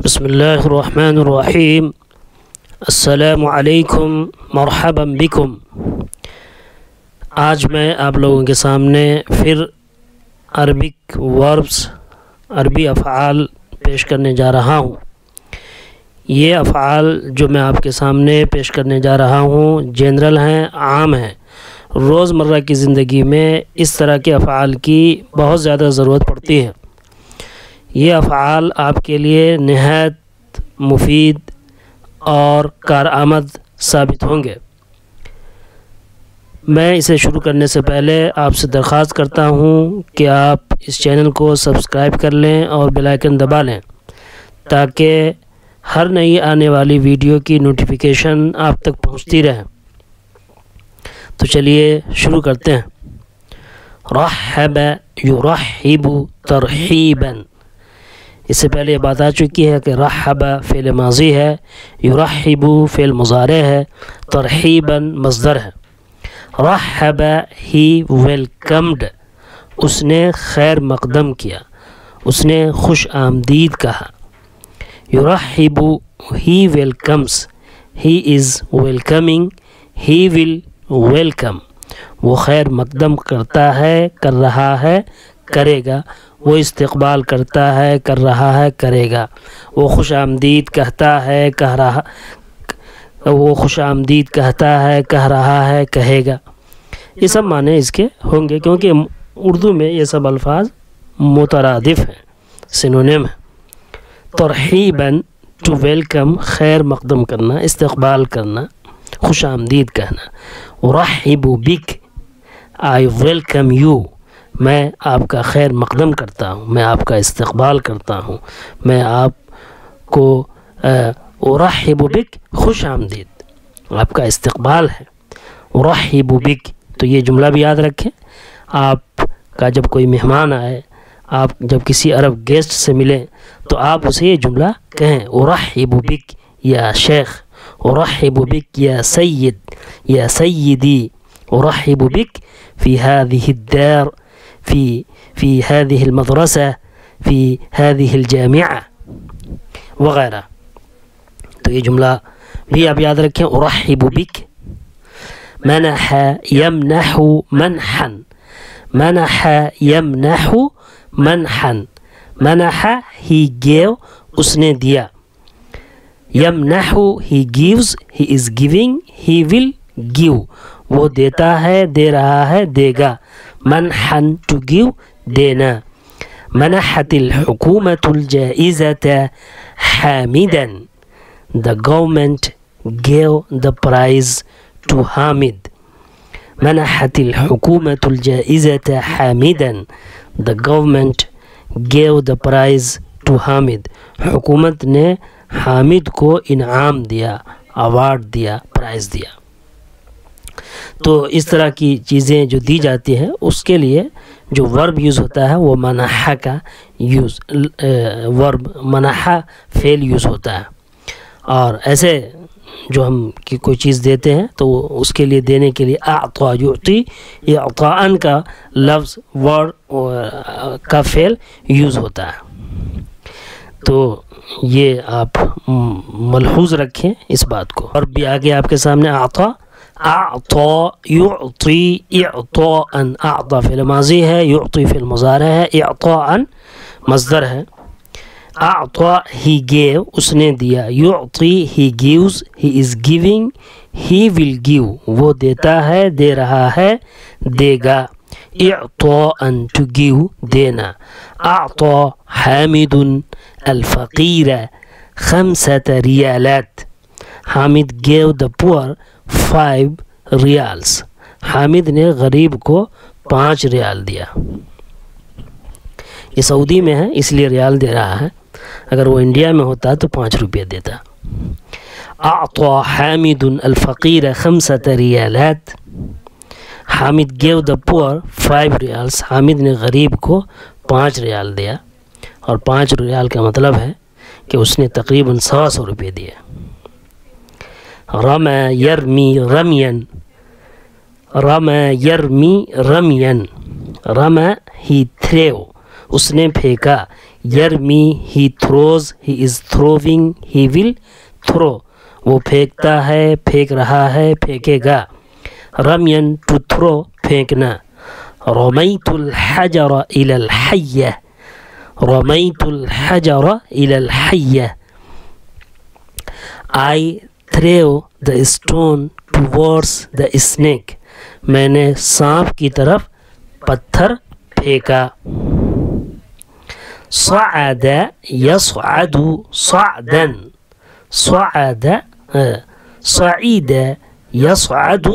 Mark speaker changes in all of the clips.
Speaker 1: بسم اللہ الرحمن الرحیم السلام علیکم مرحبا بکم۔ آج میں آپ لوگوں کے سامنے پھر عربک وربس عربی افعال پیش کرنے جا رہا ہوں۔ یہ افعال جو میں آپ کے سامنے پیش کرنے جا رہا ہوں جنرل ہیں، عام ہیں۔ روزمرہ کی زندگی میں اس طرح کے افعال کی بہت زیادہ ضرورت پڑتی ہے۔ یہ افعال آپ کے لیے نہایت مفید اور کارآمد ثابت ہوں گے۔ میں اسے شروع کرنے سے پہلے آپ سے درخواست کرتا ہوں کہ آپ اس چینل کو سبسکرائب کر لیں اور بیل آئیکن دبا لیں تاکہ ہر نئی آنے والی ویڈیو کی نوٹیفیکیشن آپ تک پہنچتی رہے۔ تو چلیے شروع کرتے ہیں۔ رحب یرحب ترحیبا، اس سے پہلے یہ بات آ چکی ہے کہ رحب فعل ماضی ہے، یرحب فعل مضارع ہے، ترحیبا مصدر ہے۔ رحب ہی ویلکمڈ، اس نے خیر مقدم کیا، اس نے خوش آمدید کہا۔ یرحب ہی ویلکمس، ہی از ویلکمنگ، ہی ول ویلکم، وہ خیر مقدم کرتا ہے، کر رہا ہے، کرے گا۔ وہ استقبال کرتا ہے، کر رہا ہے، کرے گا۔ وہ خوش آمدید کہتا ہے، وہ خوش آمدید کہتا ہے، کہہ رہا ہے، کہے گا۔ یہ سب معنی اس کے ہوں گے کیونکہ اردو میں یہ سب الفاظ مترادف ہیں، سینونیم ہیں۔ ترحیباً ٹو ویلکم، خیر مقدم کرنا، استقبال کرنا، خوش آمدید کہنا۔ ارحب بک، آئی ویلکم یو، میں آپ کا خیر مقدم کرتا ہوں، میں آپ کا استقبال کرتا ہوں، میں آپ کو ارحب بک، خوش آمدید، آپ کا استقبال ہے۔ ارحب بک، تو یہ جملہ بھی یاد رکھیں۔ آپ کا جب کوئی مہمان آئے، آپ جب کسی عرب گیسٹ سے ملیں تو آپ اسے یہ جملہ کہیں، ارحب بک یا شیخ، ارحب بک یا سید یا سیدی، ارحب بک فی هذه الدار، فی هذه المدرسة، فی هذه الجامعة وغیرہ۔ تو یہ جملہ بھی آپ یاد رکھیں، ارحب بک۔ منح یمنح منحا، منح یمنح منحا، منح he gave، اس نے دیا۔ یمنح he gives، he is giving، he will give، وہ دیتا ہے، دے رہا ہے، دے گا۔ منحا to give، دینا۔ منحت الحکومة الجائزة حامدا، the government gave the prize to Hamid. منحت الحکومة الجائزة حامدا، the government gave the prize to Hamid, حکومت نے حامد کو انعام دیا، ایوارڈ دیا، پرائز دیا۔ تو اس طرح کی چیزیں جو دی جاتی ہیں اس کے لیے جو ورب یوز ہوتا ہے وہ منح کا یوز، ورب منح فعل یوز ہوتا ہے۔ اور ایسے جو ہم کی کوئی چیز دیتے ہیں تو اس کے لیے دینے کے لیے اعطا یعطی، یہ عطاءً کا لفظ ورڈ کا فعل یوز ہوتا ہے۔ تو یہ آپ ملحوظ رکھیں اس بات کو۔ اور بھی آگے آپ کے سامنے اعطا، اعطا یعطی اعطاءً، اعطا فعل ماضی ہے، یعطی فعل مضارع ہے، اعطاءً مصدر ہے۔ اعطا he gave، اس نے دیا۔ یعطی he gives، he is giving، he will give، وہ دیتا ہے، دے رہا ہے، دے گا۔ اعطاءً to give، دینا۔ اعطا حامد الفقیر 5 ریالات، Hamid gave the poor 5 riyals, Hamid نے غریب کو 5 ریال دیا۔ یہ سعودی میں ہے اس لیے ریال دے رہا ہے، اگر وہ انڈیا میں ہوتا تو 5 روپے دیتا۔ اعطا حامد الفقیر 5 ریالات، Hamid gave the poor 5 riyals, Hamid نے غریب کو 5 ریال دیا۔ اور 5 ریال کا مطلب ہے کہ اس نے تقریباً 100 روپے دیے۔ رمى یرمی رمین، رمى یرمی رمین، رمى he threw، اس نے پھینکا. یرمی he throws, he is throwing, he will throw. وہ پھینکتا ہے, پھینک رہا ہے, پھینکے گا. رمین to throw, پھینکنا. رمیت الحجر الى الحیہ, رمیت الحجر الى الحیہ. I threw the stone towards the snake. میں نے سانپ کی طرف پتھر پھینکا. صعد يصعد صعدا, صعد صعید يصعد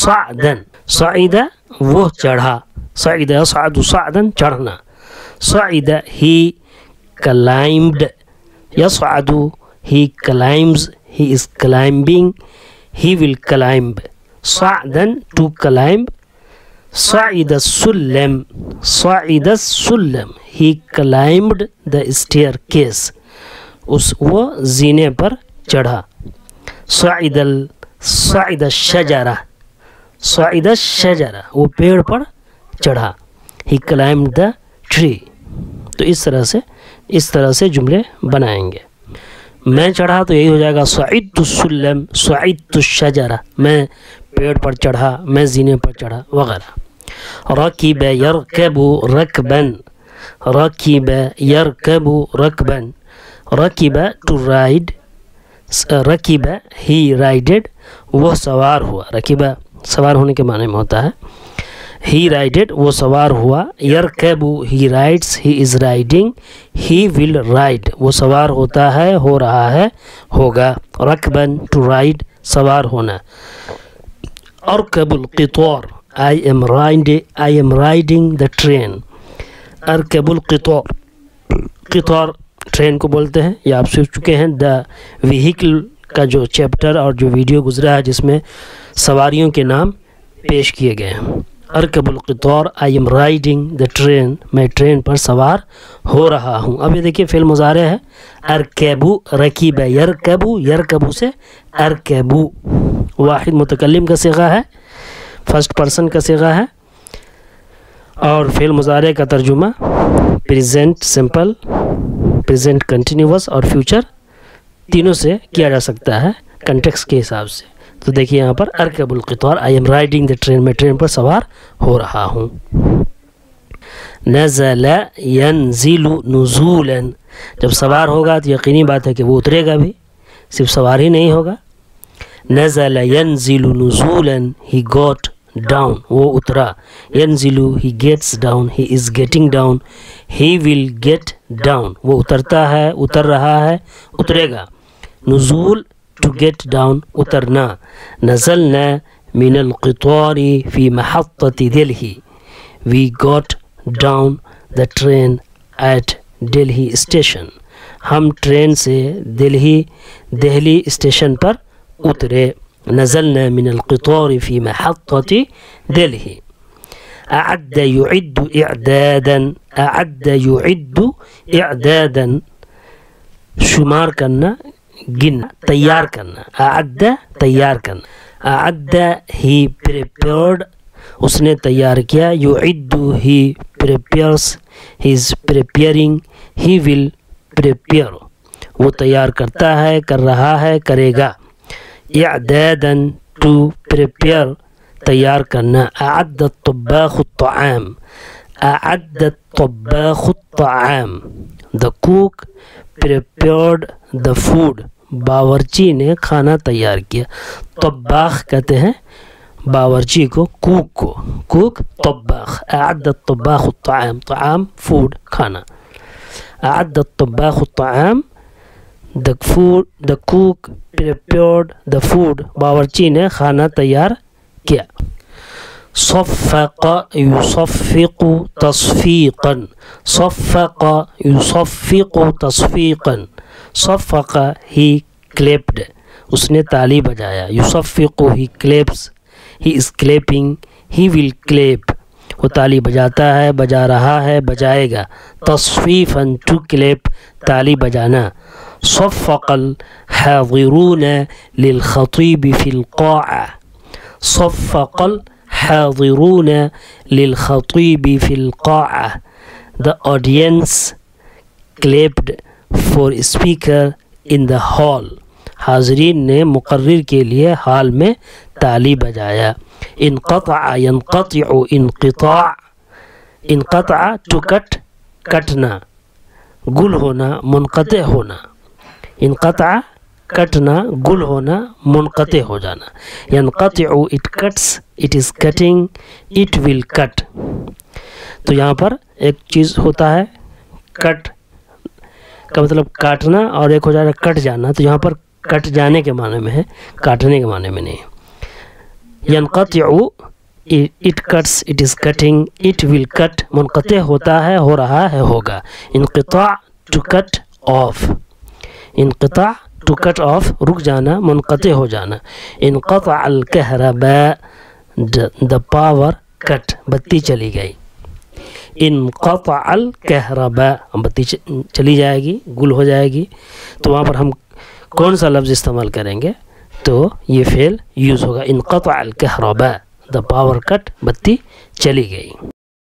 Speaker 1: صعدا. صعید وہ چڑھا, صعید يصعد صعدا چڑھنا. صعید he climbed, يصعد he climbs, he is climbing, he will climb. صعدا to climb. صعد السلم, صعد السلم he climbed the staircase. وہ زینے پر چڑھا. صعد الشجرة, صعد الشجرة وہ پیڑ پر چڑھا. he climbed the tree. تو اس طرح سے جملے بنائیں گے. میں چڑھا تو یہی ہو جائے گا صعدت السلم, صعدت الشجرة, میں پیڑ پر چڑھا, میں زینے پر چڑھا وغیرہ. رکب یرکب رکبا, رکب یرکب رکبا. رکب to ride, رکب he rided, وہ سوار ہوا. رکب سوار ہونے کے معنی میں ہوتا ہے. he rided وہ سوار ہوا. یرکب he rides, he is riding, he will ride وہ سوار ہوتا ہے, ہو رہا ہے, ہوگا. رکبا to ride سوار ہونا. ارکب القطار, I am riding the train. ارکب القطار, قطار ٹرین کو بولتے ہیں. یہ آپ سیکھ چکے ہیں. دا وہیکل کا جو چیپٹر اور جو ویڈیو گزرا ہے جس میں سواریوں کے نام پیش کیے گئے ہیں. ارکب القطار I am riding the train, میں ٹرین پر سوار ہو رہا ہوں. اب یہ دیکھیے فعل مضارع ہے. ارکبو, رکیب یرکبو, یرکبو سے ارکبو. واحد متکلم کا صیغہ ہے, فرسٹ پرسن کا صیغہ ہے, اور فعل مضارع کا ترجمہ پریزنٹ سمپل, پریزنٹ کنٹینیوس اور فیوچر تینوں سے کیا جا سکتا ہے کنٹیکسٹ کے حساب سے. تو دیکھیے یہاں پر ارکب القطار I am riding the train, میں ٹرین پر سوار ہو رہا ہوں. نزل ينزل نزولا, جب سوار ہوگا تو یقینی بات ہے کہ وہ اترے گا بھی, صرف سوار ہی نہیں ہوگا. نزل ينزل نزولا he got down, وہ اترا. ينزل he gets down, he is getting down, he will get down وہ اترتا ہے, اتر رہا ہے, اترے گا. نزول to get down اترنا. نزلنا من القطار في محطة Delhi, we got down the train at Delhi station. ہم ٹرین سے دہلی اسٹیشن پر اترے. نزلنا من القطار في محطة دلهي. أعد يعد إعدادا, أعد يعد إعدادا شمار کرنا, گن, تیار کرنا. اعد تیار کرنا. اعد he prepared, اس نے تیار کیا. یعد he prepares, he is preparing, he will prepare وہ تیار کرتا ہے, کر رہا ہے, کرے گا. اعدادا to prepare تیار کرنا. اعد الطباخ الطعام, اعد الطباخ الطعام the cook prepared the food, باورچی نے کھانا تیار کیا. طباخ کہتے ہیں باورچی کو, کوک کو, کوک طباخ. اعد الطباخ الطعام, طعام فوڈ کھانا. اعد الطباخ الطعام the cook prepared the food, باورچی نے کھانا تیار کیا. صفق يصفق تصفيقا, صفق يصفق تصفيقا. صفق he clapped, اس نے تالی بجایا. يصفق he claps, he is clapping, he will clap وہ تالی بجاتا ہے, بجا رہا ہے, بجائے گا. تصفیفا to clap تالی بجانا. صفق الحاضرون للخطيب في القاعة, صفق الحاضرون للخطيب في القاعة The audience clapped for speaker in the hall. حاضرین نے مقرر کے لیے ہال میں تالی بجایا. انقطع ينقطع انقطاع. انقطع to cut کٹنا, گل ہونا منقطع ہونا. انقطع کٹنا, گل ہونا منقطع ہو جانا. ينقطع it cuts, it is cutting, it will cut. تو یہاں پر ایک چیز ہوتا ہے کٹ کا مطلب کاٹنا, اور ایک ہو جائے کٹ جانا. تو یہاں پر کٹ جانے کے معنی میں ہے, کاٹنے کے معنی میں نہیں. ينقطع it cuts, it is cutting, it will cut. منقطع ہوتا ہے, ہو رہا ہے, ہوگا. انقطاع to cut off. انقطاع to cut off رک جانا, منقطع ہو جانا. انقطع الكهرباء, the power cut, بتی چلی گئی. انقطع الكهرباء, بتی چلی جائے گی, گل ہو جائے گی. تو وہاں پر ہم کون سا لفظ استعمال کریں گے؟ تو یہ فعل یوز ہوگا انقطع الكهرباء, the power cut, بتی چلی گئی.